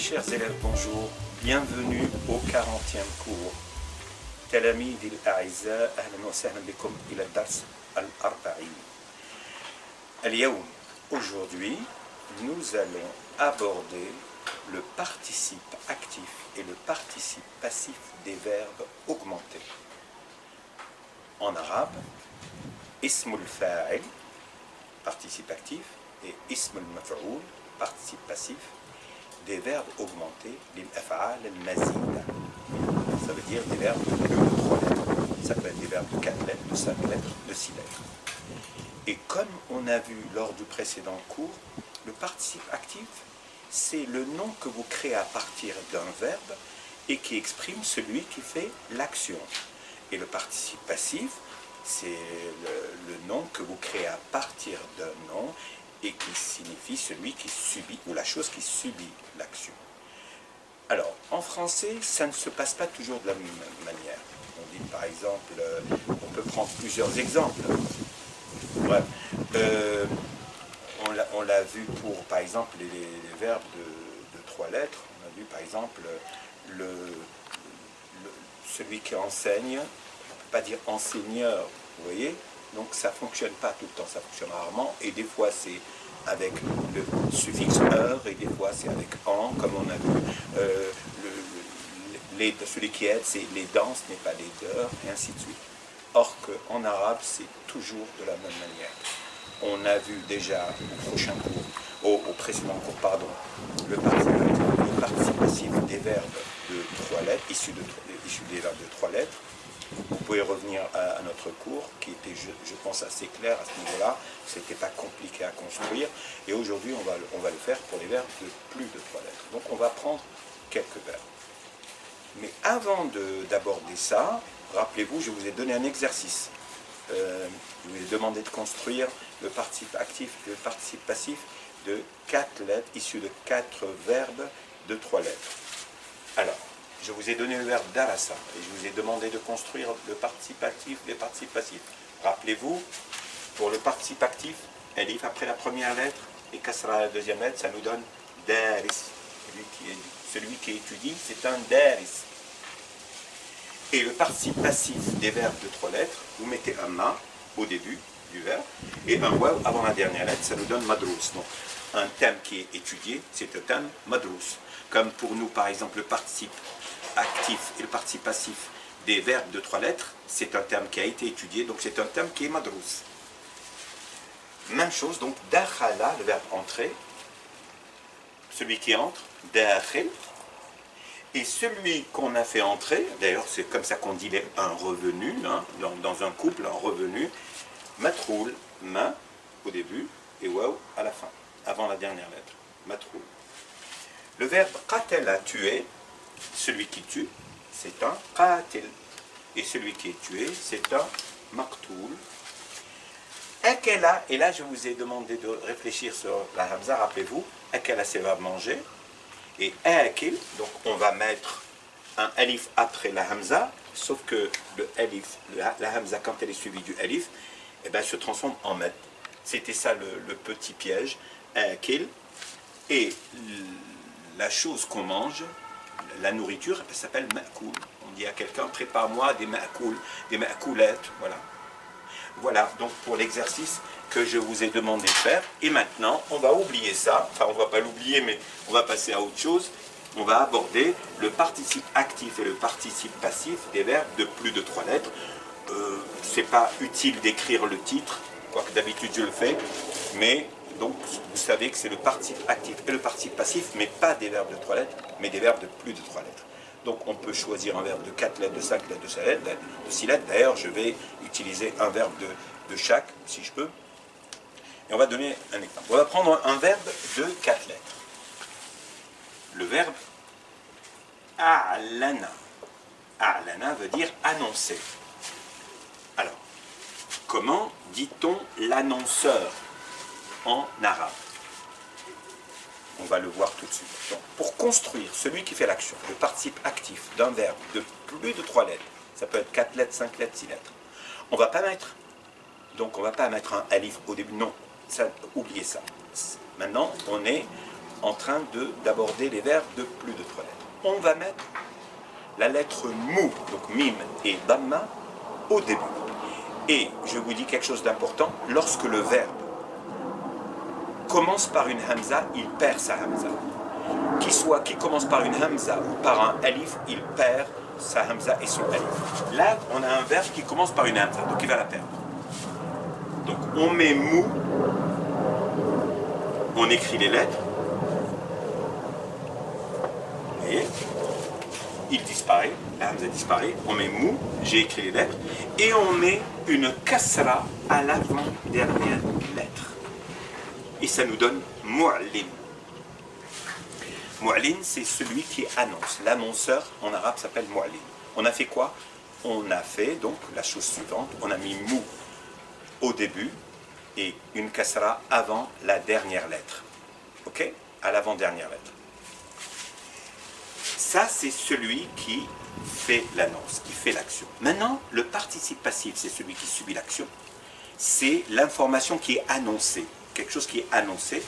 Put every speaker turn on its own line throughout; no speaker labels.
chers élèves, bonjour. Bienvenue au 40e cours. تلاميذي الأعزاء أهلا وسهلا بكم إلى الدرس الأربعين. اليوم, aujourd'hui, nous allons aborder le participe actif et le participe passif des verbes augmentés. En arabe, ism al-fa'il, participe actif, et ism al-maf'oul, participe passif, des verbes augmentés, l'af'al al-mazida. Ça veut dire des verbes de plus de 3 lettres. Ça peut être des verbes de 4 lettres, de 5 lettres, de 6 lettres. Et comme on a vu lors du précédent cours, le participe actif, c'est le nom que vous créez à partir d'un verbe et qui exprime celui qui fait l'action. Et le participe passif, c'est le nom que vous créez à partir d'un nom et qui signifie celui qui subit ou la chose qui subit l'action. Alors, en français, ça ne se passe pas toujours de la même manière. On dit par exemple, on peut prendre plusieurs exemples. Bref, on l'a vu pour, par exemple, les verbes de 3 lettres. On a vu, par exemple, celui qui enseigne, on ne peut pas dire enseigneur, vous voyez? Donc ça ne fonctionne pas tout le temps, ça fonctionne rarement. Et des fois, c'est avec le suffixe heure, et des fois, c'est avec en, comme on a vu. Celui qui aide, c'est les dents, ce n'est pas les deurs, et ainsi de suite. Or qu'en arabe, c'est toujours de la même manière. On a vu déjà au précédent cours, pardon, le participe passif des verbes de 3 lettres, issus des verbes de 3 lettres. Vous pouvez revenir à notre cours, qui était, je pense, assez clair à ce niveau-là. Ce n'était pas compliqué à construire. Et aujourd'hui, on va le faire pour les verbes de plus de 3 lettres. Donc, on va prendre quelques verbes. Mais avant d'aborder ça, rappelez-vous, je vous ai donné un exercice. Je vous ai demandé de construire le participe actif et le participe passif de 4 lettres, issus de 4 verbes de 3 lettres. Alors, je vous ai donné le verbe darasa et je vous ai demandé de construire le participe actif et le participe passif. Rappelez-vous, pour le participe actif, elif après la première lettre et kasra la deuxième lettre, ça nous donne daris. Celui qui étudie, c'est un daris. Et le participe passif des verbes de 3 lettres, vous mettez un ma au début du verbe et un waw avant la dernière lettre, ça nous donne madrous. Donc, un thème qui est étudié, c'est un thème madrous. Comme pour nous, par exemple, le participe actif et le participe passif des verbes de 3 lettres, c'est un terme qui a été étudié, donc c'est un terme qui est madrous. Même chose, donc, dakhala, le verbe entrer, celui qui entre, dakhil, et celui qu'on a fait entrer, d'ailleurs c'est comme ça qu'on dit un revenu, hein, dans un couple, un revenu, matroul, ma au début, et waw à la fin, avant la dernière lettre, matroul. Le verbe qatala, tuer, celui qui tue, c'est un qatil. Et celui qui est tué, c'est un maqtoul. Akela, et là je vous ai demandé de réfléchir sur la hamza, rappelez-vous, akela c'est va manger, et akil, donc on va mettre un alif après la hamza, sauf que le alif, la hamza quand elle est suivie du alif, eh ben, se transforme en met. C'était ça le petit piège, akil, et la chose qu'on mange, la nourriture, elle s'appelle ma'koul. On dit à quelqu'un, prépare-moi des ma'koul, des ma'koulettes, voilà. Voilà, donc pour l'exercice que je vous ai demandé de faire. Et maintenant, on va oublier ça. Enfin, on ne va pas l'oublier, mais on va passer à autre chose. On va aborder le participe actif et le participe passif des verbes de plus de 3 lettres. C'est pas utile d'écrire le titre, quoique d'habitude je le fais, mais donc vous savez que c'est le participe actif et le participe passif, mais pas des verbes de 3 lettres, mais des verbes de plus de 3 lettres. Donc on peut choisir un verbe de 4 lettres, de 5 lettres, de 6 lettres, de 6 lettres. D'ailleurs, je vais utiliser un verbe de chaque, si je peux. Et on va donner un exemple. On va prendre un verbe de 4 lettres. Le verbe a'lana. A'lana veut dire annoncer. Alors, comment dit-on l'annonceur en arabe? On va le voir tout de suite. Donc, pour construire celui qui fait l'action, le participe actif d'un verbe de plus de 3 lettres, ça peut être 4 lettres, 5 lettres, 6 lettres, on ne va pas mettre, donc on va pas mettre un alif au début, non, ça, oubliez ça. Maintenant, on est en train d'aborder les verbes de plus de 3 lettres. On va mettre la lettre mou, donc mim et damma, au début. Et je vous dis quelque chose d'important, lorsque le verbe commence par une hamza, il perd sa hamza. Qu'il commence par une hamza ou par un alif, il perd sa hamza et son alif. Là, on a un verbe qui commence par une hamza, donc il va la perdre. Donc on met mou, on écrit les lettres, vous voyez, il disparaît, la hamza disparaît, on met mou, j'ai écrit les lettres, et on met une kasra à l'avant-dernière lettre. Et ça nous donne mu'allin. Mu'allin, c'est celui qui annonce. L'annonceur, en arabe, s'appelle mu'allin. On a fait quoi? On a fait donc la chose suivante. On a mis mou au début et une kasra avant la dernière lettre. Ok? À l'avant-dernière lettre. Ça, c'est celui qui fait l'annonce, qui fait l'action. Maintenant, le participe passif, c'est celui qui subit l'action. C'est l'information qui est annoncée. Quelque chose qui est annoncé,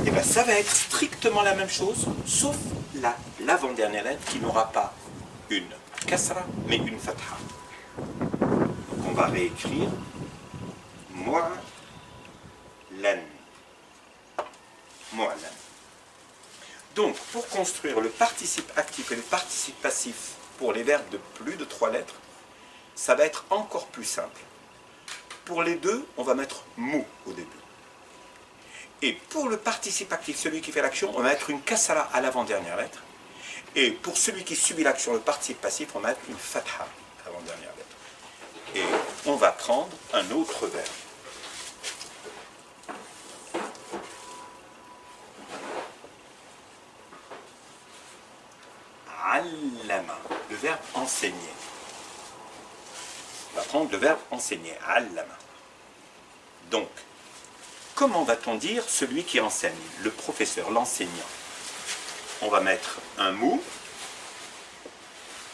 et bien ça va être strictement la même chose, sauf l'avant-dernière lettre qui n'aura pas une kasra, mais une fatha. Donc on va réécrire mu'lan. Mu'lan. Donc pour construire le participe actif et le participe passif pour les verbes de plus de 3 lettres, ça va être encore plus simple. Pour les deux, on va mettre mou au début. Et pour le participe actif, celui qui fait l'action, on va mettre une kasra à l'avant-dernière lettre. Et pour celui qui subit l'action, le participe passif, on va mettre une fatha à l'avant-dernière lettre. Et on va prendre un autre verbe. Allama, le verbe enseigner. On va prendre le verbe enseigner, allama. Donc, comment va-t-on dire celui qui enseigne? Le professeur, l'enseignant. On va mettre un mou,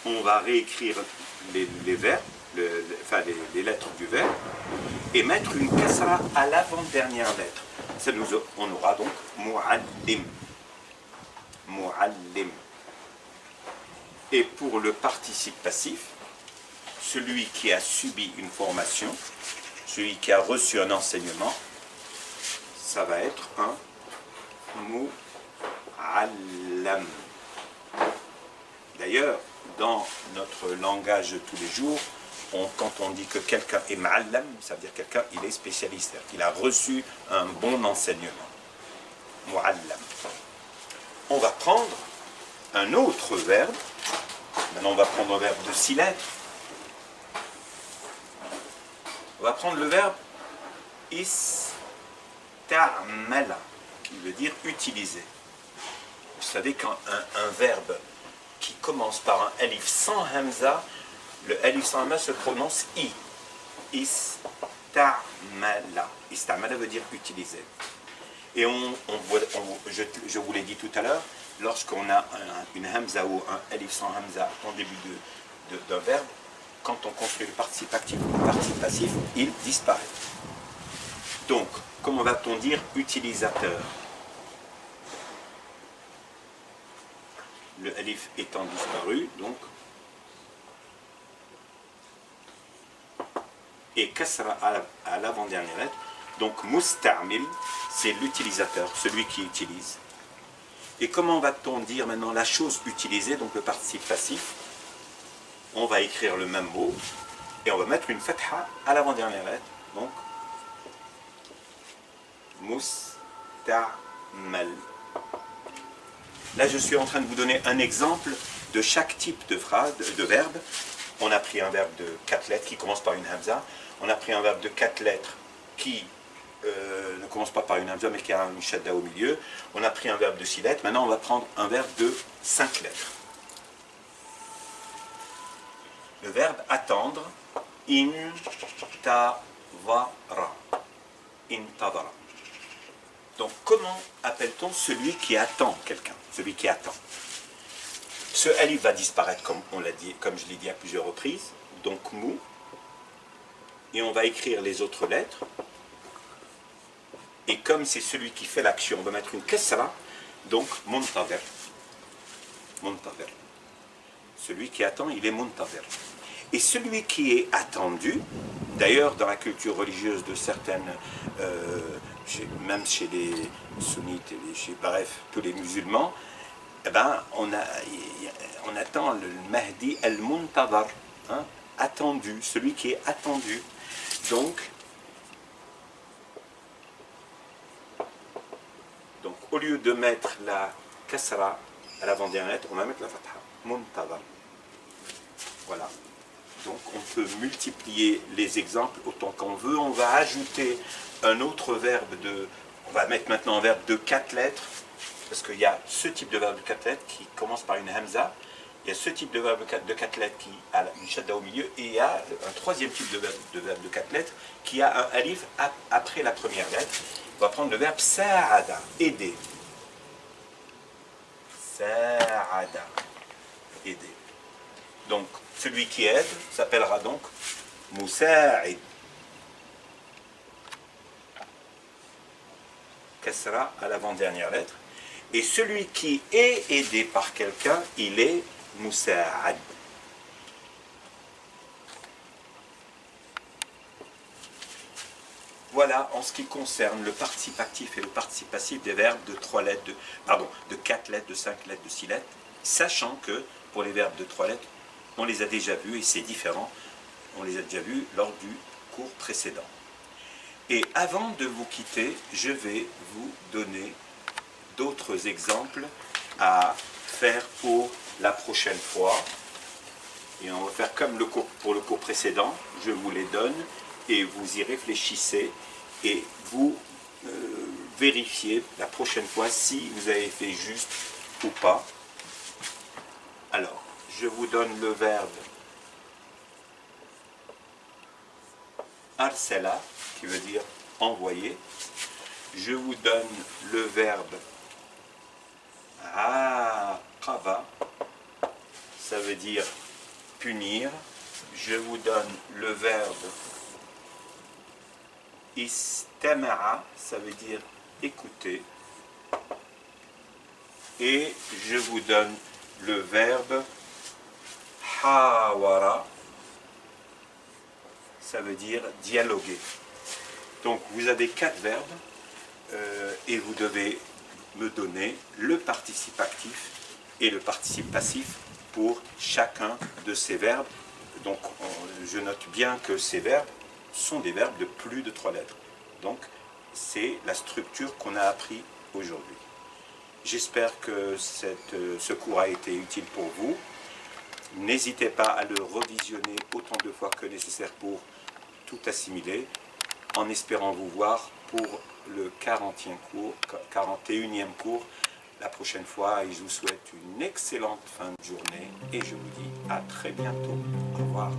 on va réécrire les verbes, les lettres du verbe, et mettre une kasra à l'avant-dernière lettre. On aura donc mu'allim. Mu'allim. Et pour le participe passif, celui qui a subi une formation, celui qui a reçu un enseignement, ça va être un mu'allam. D'ailleurs, dans notre langage de tous les jours, quand on dit que quelqu'un est ma'allam, ça veut dire quelqu'un, il est spécialiste, il a reçu un bon enseignement. Mu'allam. On va prendre un autre verbe. Maintenant, on va prendre un verbe de 6 lettres. On va prendre le verbe ista'mala, qui veut dire utiliser. Vous savez qu'un verbe qui commence par un alif sans hamza, le alif sans hamza se prononce i. Ista'mala. Ista'mala veut dire utiliser. Et je vous l'ai dit tout à l'heure, lorsqu'on a une hamza ou un alif sans hamza en début d'un verbe, quand on construit le participe actif ou le participe passif, il disparaît. Donc, comment va-t-on dire utilisateur? Le alif étant disparu, donc, et kasra à l'avant-dernière lettre. Donc, musta'mil, c'est l'utilisateur, celui qui utilise. Et comment va-t-on dire maintenant la chose utilisée, donc le participe passif? On va écrire le même mot et on va mettre une fatha à l'avant-dernière lettre. Donc, musta'mal. Là, je suis en train de vous donner un exemple de chaque type de phrase, de verbe. On a pris un verbe de 4 lettres qui commence par une hamza. On a pris un verbe de 4 lettres qui ne commence pas par une hamza mais qui a une shadda au milieu. On a pris un verbe de 6 lettres. Maintenant, on va prendre un verbe de 5 lettres. Le verbe attendre, intavara. Intavara. Donc, comment appelle-t-on celui qui attend quelqu'un? Celui qui attend. Ce alif va disparaître, comme on l'a dit, comme je l'ai dit à plusieurs reprises. Donc, mou. Et on va écrire les autres lettres. Et comme c'est celui qui fait l'action, on va mettre une kasra. Donc, muntazir. Muntazir. Celui qui attend, il est muntazir. Et celui qui est attendu, d'ailleurs dans la culture religieuse de certaines, même chez les sunnites, bref, tous les musulmans, eh ben, on attend le Mahdi al-Muntazar, hein, attendu, celui qui est attendu. Donc, au lieu de mettre la kasra à l'avant-dernière lettre, on va mettre la fatha, Muntazar. Voilà. Donc on peut multiplier les exemples autant qu'on veut. On va ajouter un autre verbe on va mettre maintenant un verbe de 4 lettres, parce qu'il y a ce type de verbe de 4 lettres qui commence par une hamza, il y a ce type de verbe de 4 lettres qui a une shadda au milieu, et il y a un troisième type de verbe de 4 lettres qui a un alif après la première lettre. On va prendre le verbe sa'ada, aider. Sa'ada, aider. Donc, celui qui aide s'appellera donc Musa'id. Kasra à l'avant-dernière lettre. Et celui qui est aidé par quelqu'un, il est Musa'ad. Voilà en ce qui concerne le participe actif et le participe passif des verbes de 3 lettres, de 4 lettres, de 5 lettres, de 6 lettres, sachant que pour les verbes de 3 lettres, on les a déjà vus et c'est différent, on les a déjà vus lors du cours précédent. Et avant de vous quitter, je vais vous donner d'autres exemples à faire pour la prochaine fois. Et on va faire comme pour le cours précédent, je vous les donne et vous y réfléchissez et vous vérifiez la prochaine fois si vous avez fait juste ou pas. Alors, je vous donne le verbe arsala, qui veut dire envoyer. Je vous donne le verbe aqaba, ça veut dire punir. Je vous donne le verbe istama'a, ça veut dire écouter. Et je vous donne le verbe hawara, ça veut dire dialoguer. Donc vous avez 4 verbes et vous devez me donner le participe actif et le participe passif pour chacun de ces verbes. Donc je note bien que ces verbes sont des verbes de plus de 3 lettres. Donc c'est la structure qu'on a appris aujourd'hui. J'espère que ce cours a été utile pour vous. N'hésitez pas à le revisionner autant de fois que nécessaire pour tout assimiler, en espérant vous voir pour le 41e cours la prochaine fois. Et je vous souhaite une excellente fin de journée et je vous dis à très bientôt. Au revoir.